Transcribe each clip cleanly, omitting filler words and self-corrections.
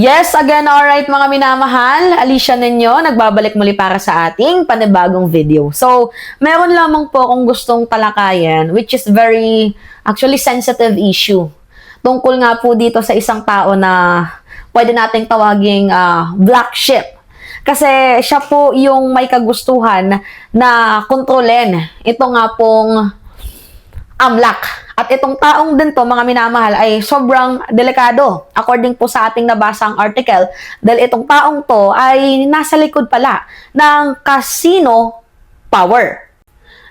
Yes, again, alright mga minamahal, Alicia ninyo, nagbabalik muli para sa ating panibagong video. So, meron lamang po akong gustong talakayan, which is actually sensitive issue. Tungkol nga po dito sa isang tao na pwede nating tawaging black sheep. Kasi siya po yung may kagustuhan na kontrolin ito nga pong AMLAC. At itong taong din to, mga minamahal, ay sobrang delikado. According po sa ating nabasang article, dahil itong taong to ay nasa likod pala ng casino power.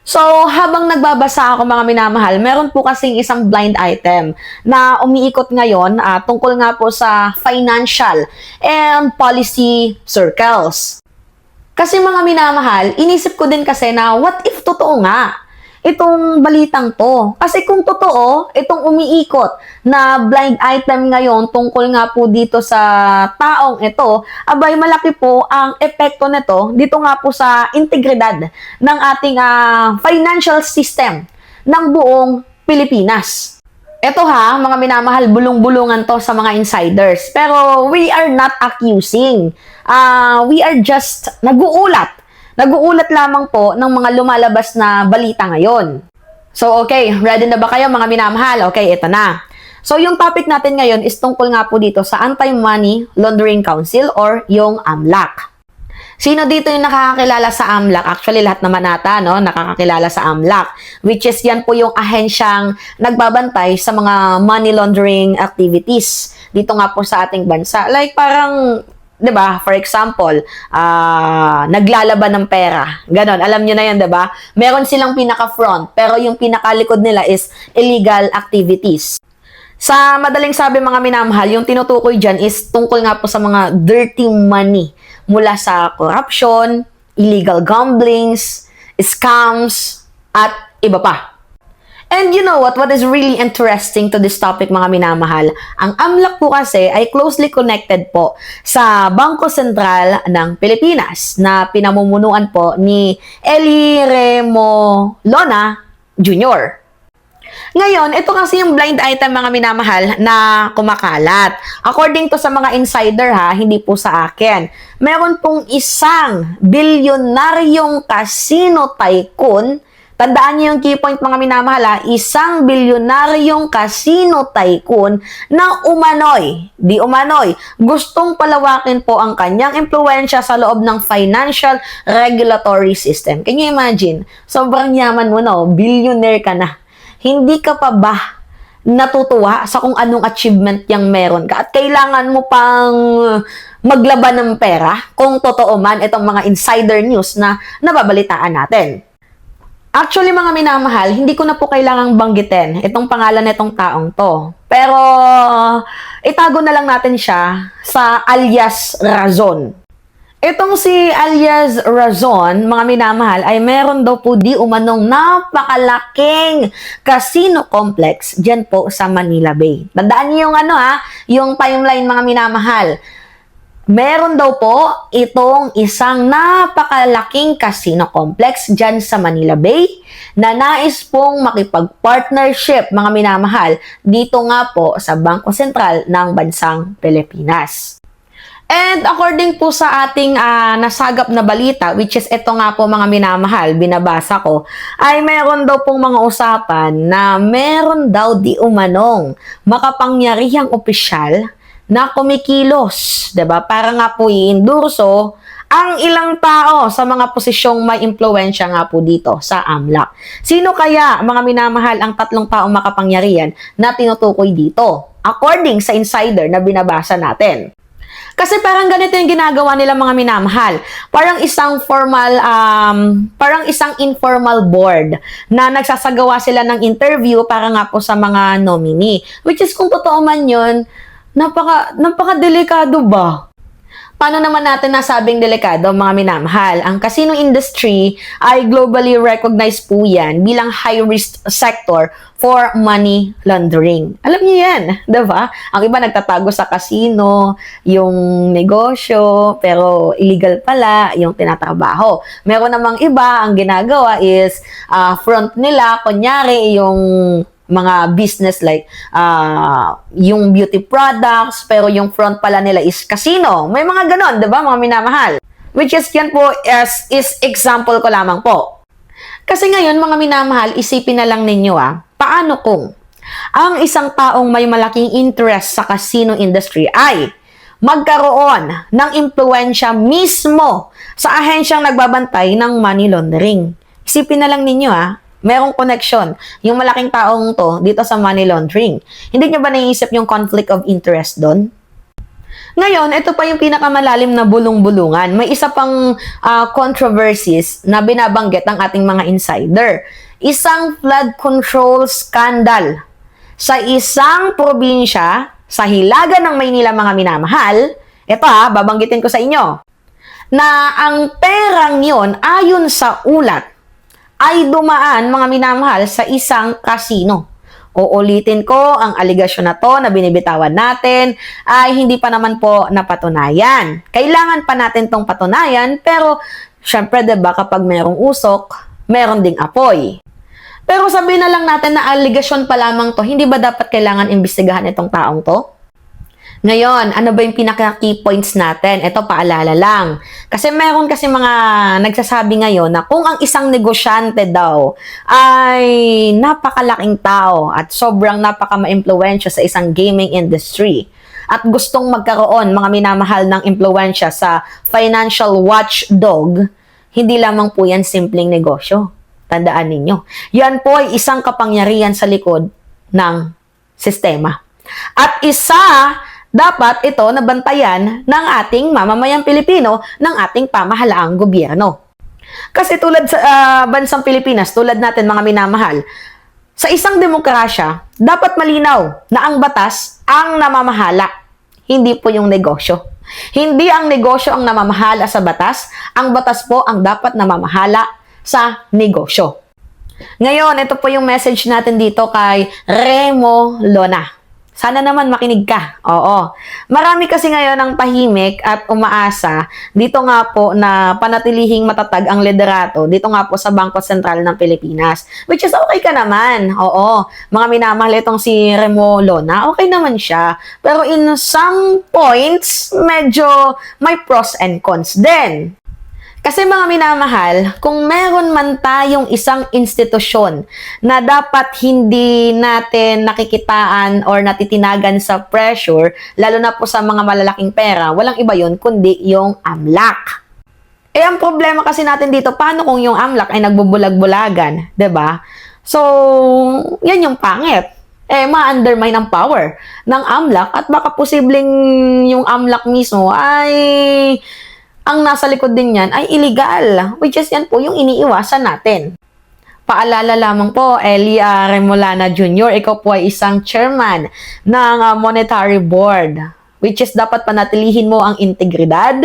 So, habang nagbabasa ako mga minamahal, meron po kasing isang blind item na umiikot ngayon tungkol nga po sa financial and policy circles. Kasi mga minamahal, inisip ko din kasi na what if totoo nga itong balitang to. Kasi kung totoo, itong umiikot na blind item ngayon tungkol nga po dito sa taong ito, abay malaki po ang epekto nito dito nga po sa integridad ng ating financial system ng buong Pilipinas. Ito mga minamahal, bulong-bulungan to sa mga insiders. Pero we are not accusing. We are just nag-uulat. Nag-uulat lamang po ng mga lumalabas na balita ngayon. So, okay, ready na ba kayo mga minamahal? Okay, ito na. So, yung topic natin ngayon is tungkol nga po dito sa Anti-Money Laundering Council or yung AMLAC. Sino dito yung nakakakilala sa AMLAC? Actually, lahat naman ata, no, nakakakilala sa AMLAC. Which is, yan po yung ahensyang nagbabantay sa mga money laundering activities dito nga po sa ating bansa. Like, parang 'di ba? For example, naglalaban ng pera. Ganon, alam niyo na 'yan, 'di ba? Meron silang pinaka-front, pero yung pinakalikod nila is illegal activities. Sa madaling sabi mga minamahal, yung tinutukoy diyan is tungkol nga po sa mga dirty money mula sa corruption, illegal gamblings, scams, at iba pa. And you know what is really interesting to this topic mga minamahal? Ang AMLAC po kasi ay closely connected po sa Bangko Sentral ng Pilipinas na pinamumunuan po ni Eli Remolona Jr. Ngayon, ito kasi yung blind item mga minamahal na kumakalat. According to sa mga insider hindi po sa akin. Meron pong isang bilyonaryong casino tycoon. Tandaan niyo yung key point mga minamahal, isang bilyonaryong casino tycoon na di umanoy, gustong palawakin po ang kanyang impluwensya sa loob ng financial regulatory system. Can you imagine? Sobrang yaman mo billionaire ka na. Hindi ka pa ba natutuwa sa kung anong achievement yung meron ka at kailangan mo pang maglaban ng pera kung totoo man itong mga insider news na nababalitaan natin? Actually, mga minamahal, hindi ko na po kailangang banggitin itong pangalan nitong taong to. Pero, itago na lang natin siya sa alias Razon. Itong si alias Razon, mga minamahal, ay meron daw po di umanong napakalaking casino complex dyan po sa Manila Bay. Tandaan niyo yung yung timeline mga minamahal. Meron daw po itong isang napakalaking casino complex dyan sa Manila Bay na nais pong makipag-partnership, mga minamahal, dito nga po sa Bangko Sentral ng Bansang Pilipinas. And according po sa ating nasagap na balita, which is ito nga po mga minamahal, binabasa ko, ay meron daw pong mga usapan na meron daw di umanong makapangyarihang opisyal na kumikilos, 'di ba? Para nga po i-endorso ang ilang tao sa mga posisyong may impluwensya nga po dito sa AMLAC. Sino kaya, mga minamahal, ang tatlong taong makapangyarihan na tinutukoy dito? According sa insider na binabasa natin. Kasi parang ganito yung ginagawa nila mga minamahal. Parang isang informal board na nagsasagawa sila ng interview para nga po sa mga nominee. Which is kung totoo man yun, napaka-delikado ba? Paano naman natin nasabing delikado, mga minamahal? Ang casino industry ay globally recognized po yan bilang high-risk sector for money laundering. Alam niyo yan, diba? Ang iba nagtatago sa casino, yung negosyo, pero illegal pala yung tinatrabaho. Meron namang iba, ang ginagawa is front nila, kunyari yung mga business like yung beauty products, pero yung front pala nila is casino. May mga ganon, di ba, mga minamahal? Which is yan po is example ko lamang po. Kasi ngayon, mga minamahal, isipin na lang ninyo paano kung ang isang taong may malaking interest sa casino industry ay magkaroon ng impluensya mismo sa ahensyang nagbabantay ng money laundering. Isipin na lang ninyo merong connection yung malaking taong to dito sa money laundering. Hindi nyo ba naiisip yung conflict of interest doon? Ngayon, ito pa yung pinakamalalim na bulong-bulungan. May isa pang controversies na binabanggit ng ating mga insider. Isang flood control scandal sa isang probinsya sa hilaga ng Maynila, mga minamahal. Ito babanggitin ko sa inyo. Na ang perang yon ayon sa ulat ay dumaan, mga minamahal, sa isang kasino. Uulitin ko, ang aligasyon na to na binibitawan natin ay hindi pa naman po napatunayan. Kailangan pa natin tong patunayan, pero syempre, diba, kapag merong usok, meron ding apoy. Pero sabihin na lang natin na aligasyon pa lamang to, hindi ba dapat kailangan imbestigahan itong taong to? Ngayon, ano ba yung pinaka-key points natin? Ito, paalala lang. Kasi meron kasi mga nagsasabi ngayon na kung ang isang negosyante daw ay napakalaking tao at sobrang napaka-ma-impluwensya sa isang gaming industry at gustong magkaroon, mga minamahal, ng impluwensya sa financial watchdog, hindi lamang po yan simpleng negosyo. Tandaan ninyo. Yan po ay isang kapangyarihan sa likod ng sistema. At dapat ito nabantayan ng ating mamamayang Pilipino, ng ating pamahalaang gobyerno. Kasi tulad sa bansang Pilipinas, tulad natin, mga minamahal, sa isang demokrasya, dapat malinaw na ang batas ang namamahala, hindi po yung negosyo. Hindi ang negosyo ang namamahala sa batas, ang batas po ang dapat namamahala sa negosyo. Ngayon, ito po yung message natin dito kay Remo Lona. Sana naman makinig ka. Oo. Marami kasi ngayon ang tahimik at umaasa dito nga po na panatilihing matatag ang liderato dito nga po sa Bangko Sentral ng Pilipinas. Which is okay ka naman. Oo. Mga minamahal, itong si Remo Lona, okay naman siya. Pero in some points, medyo may pros and cons din. Kasi mga minamahal, kung meron man tayong isang institusyon na dapat hindi natin nakikitaan or natitinagan sa pressure, lalo na po sa mga malalaking pera, walang iba yun kundi yung AMLAC. Ang problema kasi natin dito, paano kung yung AMLAC ay nagbubulag-bulagan, 'di ba? So, yan yung pangit. Ma-undermine ang power ng AMLAC at baka posibleng yung AMLAC mismo ay ang nasa likod din yan ay illegal, which is yan po yung iniiwasan natin. Paalala lamang po, Eli Remolana Jr., ikaw po ay isang chairman ng Monetary Board, which is dapat panatilihin mo ang integridad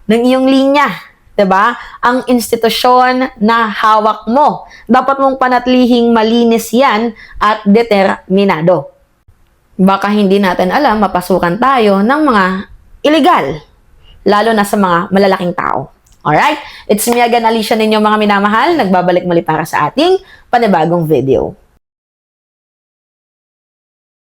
ng iyong linya. Diba? Ang institusyon na hawak mo, dapat mong panatilihing malinis yan at determinado. Baka hindi natin alam, mapasukan tayo ng mga illegal, lalo na sa mga malalaking tao. Alright? It's me again, Alicia, ninyo mga minamahal. Nagbabalik muli para sa ating panibagong video.